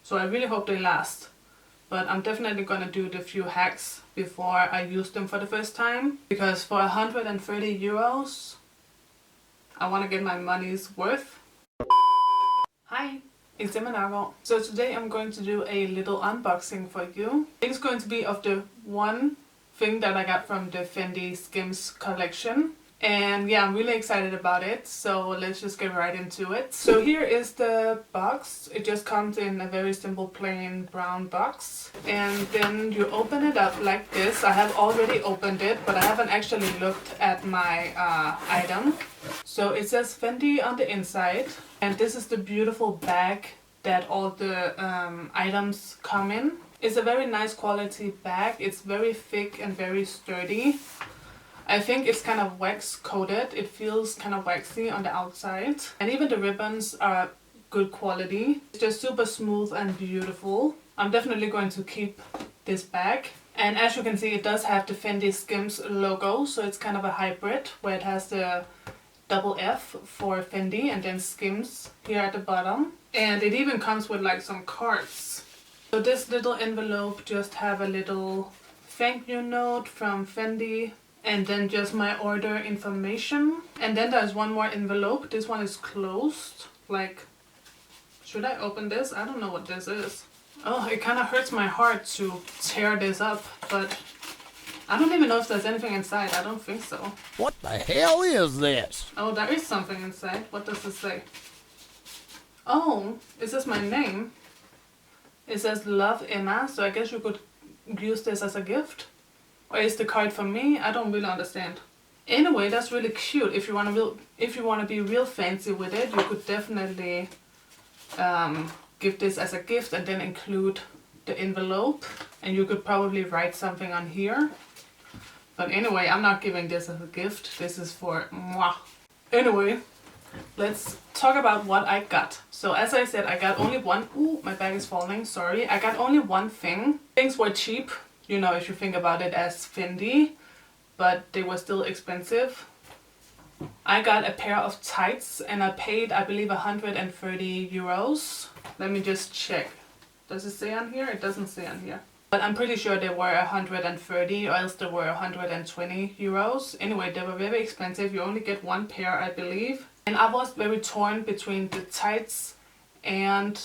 So I really hope they last. But I'm definitely gonna do the few hacks before I use them for the first time. Because for 130 euros, I want to get my money's worth. Hi, it's Nørgaard. So today I'm going to do a little unboxing for you. It's going to be of the one thing that I got from the Fendi Skims collection. And yeah, I'm really excited about it, so let's just get right into it. So here is the box. It just comes in a very simple plain brown box. And then you open it up like this. I have already opened it, but I haven't actually looked at my item. So it says Fendi on the inside. And this is the beautiful bag that all the items come in. It's a very nice quality bag. It's very thick and very sturdy. I think it's kind of wax coated. It feels kind of waxy on the outside. And even the ribbons are good quality. It's just super smooth and beautiful. I'm definitely going to keep this bag. And as you can see, it does have the Fendi Skims logo. So it's kind of a hybrid where it has the double F for Fendi and then Skims here at the bottom. And it even comes with like some cards. So this little envelope just have a little thank you note from Fendi. And then just my order information. And then there's one more envelope. This one is closed. Like, should I open this? I don't know what this is. Oh, it kind of hurts my heart to tear this up. But I don't even know if there's anything inside. I don't think so. What the hell is this? Oh, there is something inside. What does it say? Oh, is this my name? It says Love Emma. So I guess you could use this as a gift. Or is the card for me? I don't really understand. Anyway, that's really cute. If you want to be real fancy with it, you could definitely give this as a gift and then include the envelope. And you could probably write something on here. But anyway, I'm not giving this as a gift. This is for moi. Anyway, let's talk about what I got. So as I said, I got only one. Ooh, my bag is falling. Sorry. I got only one thing. Things were cheap. You know, if you think about it as Fendi, but they were still expensive. I got a pair of tights and I paid, I believe, 130 euros. Let me just check. Does it say on here? It doesn't say on here. But I'm pretty sure they were 130 or else they were 120 euros. Anyway, they were very expensive. You only get one pair, I believe. And I was very torn between the tights and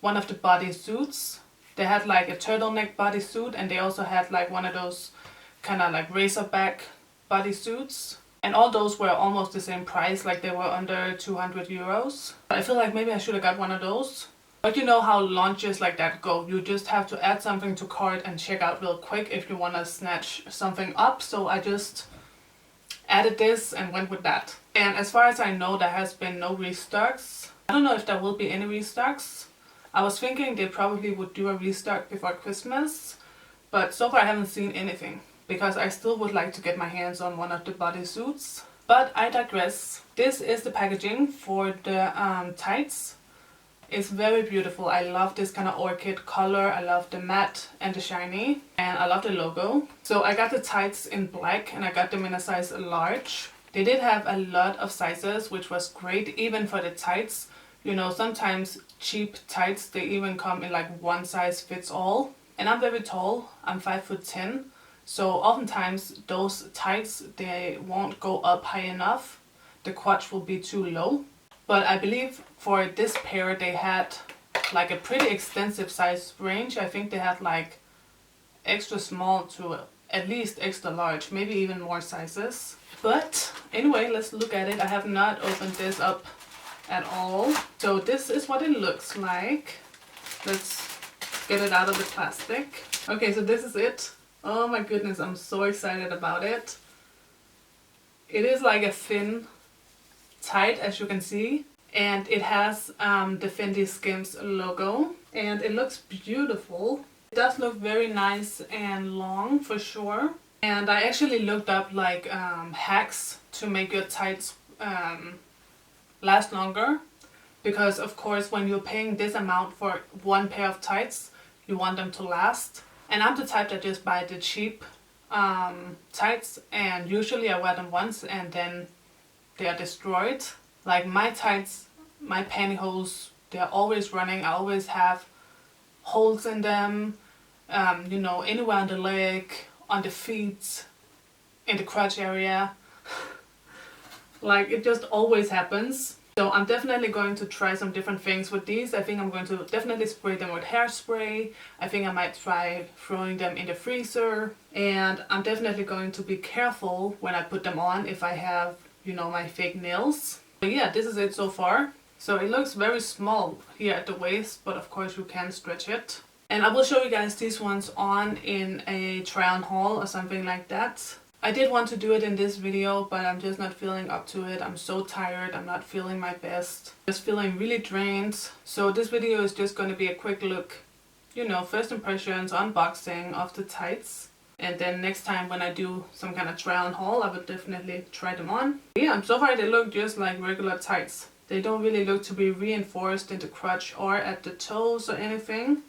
one of the bodysuits. They had like a turtleneck bodysuit and they also had like one of those kind of like racerback bodysuits. And all those were almost the same price, like they were under 200 euros. I feel like maybe I should have got one of those. But you know how launches like that go. You just have to add something to cart and check out real quick if you want to snatch something up. So I just added this and went with that. And as far as I know, there has been no restocks. I don't know if there will be any restocks. I was thinking they probably would do a restock before Christmas, but so far I haven't seen anything because I still would like to get my hands on one of the bodysuits. But I digress. This is the packaging for the tights. It's very beautiful. I love this kind of orchid color. I love the matte and the shiny, and I love the logo. So I got the tights in black and I got them in a size large. They did have a lot of sizes, which was great even for the tights. You know, sometimes cheap tights, they even come in like one size fits all. And I'm very tall, I'm 5'10". So oftentimes those tights, they won't go up high enough. The crotch will be too low. But I believe for this pair they had like a pretty extensive size range. I think they had like extra small to at least extra large, maybe even more sizes. But anyway, let's look at it. I have not opened this up at all. So this is what it looks like. Let's get it out of the plastic. Okay, so this is it. Oh my goodness, I'm so excited about it. It is like a thin tight, as you can see, and it has the Fendi Skims logo, and it looks beautiful. It does look very nice and long for sure. And I actually looked up like hacks to make your tights last longer, because of course when you're paying this amount for one pair of tights, you want them to last. And I'm the type that just buy the cheap tights, and usually I wear them once and then they are destroyed. Like my tights, my pantyhose, they're always running. I always have holes in them, you know, anywhere on the leg, on the feet, in the crotch area. Like, it just always happens. So I'm definitely going to try some different things with these. I think I'm going to definitely spray them with hairspray. I think I might try throwing them in the freezer. And I'm definitely going to be careful when I put them on if I have, you know, my fake nails. But yeah, this is it so far. So it looks very small here at the waist, but of course you can stretch it. And I will show you guys these ones on in a try on haul or something like that. I did want to do it in this video, but I'm just not feeling up to it. I'm so tired. I'm not feeling my best. Just feeling really drained. So this video is just going to be a quick look, you know, first impressions, unboxing of the tights. And then next time when I do some kind of try on haul, I will definitely try them on. Yeah, so far they look just like regular tights. They don't really look to be reinforced in the crotch or at the toes or anything.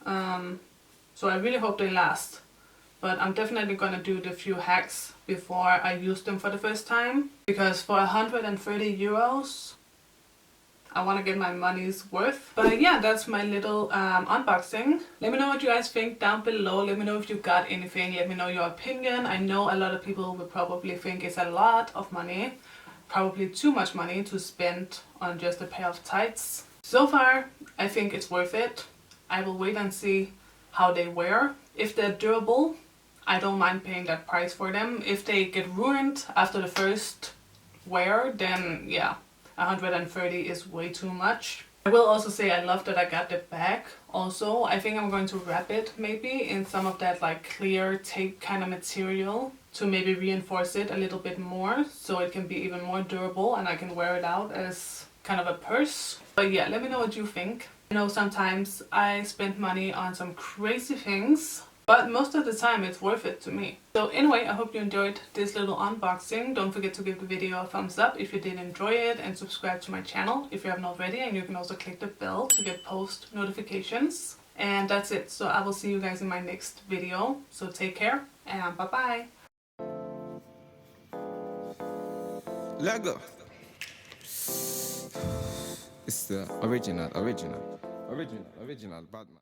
So I really hope they last. But I'm definitely gonna do the few hacks before I use them for the first time. Because for 130 euros, I want to get my money's worth. But yeah, that's my little unboxing. Let me know what you guys think down below. Let me know if you got anything. Let me know your opinion. I know a lot of people will probably think it's a lot of money. Probably too much money to spend on just a pair of tights. So far, I think it's worth it. I will wait and see how they wear. If they're durable, I don't mind paying that price for them. If they get ruined after the first wear, then yeah, 130 is way too much. I will also say I love that I got the bag also. I think I'm going to wrap it maybe in some of that like clear tape kind of material to maybe reinforce it a little bit more so it can be even more durable and I can wear it out as kind of a purse. But yeah, let me know what you think. I know sometimes I spend money on some crazy things, but most of the time it's worth it to me. So anyway, I hope you enjoyed this little unboxing. Don't forget to give the video a thumbs up if you did enjoy it and subscribe to my channel if you haven't already, and you can also click the bell to get post notifications. And that's it. So I will see you guys in my next video. So take care and bye bye. Lego. It's the original Batman.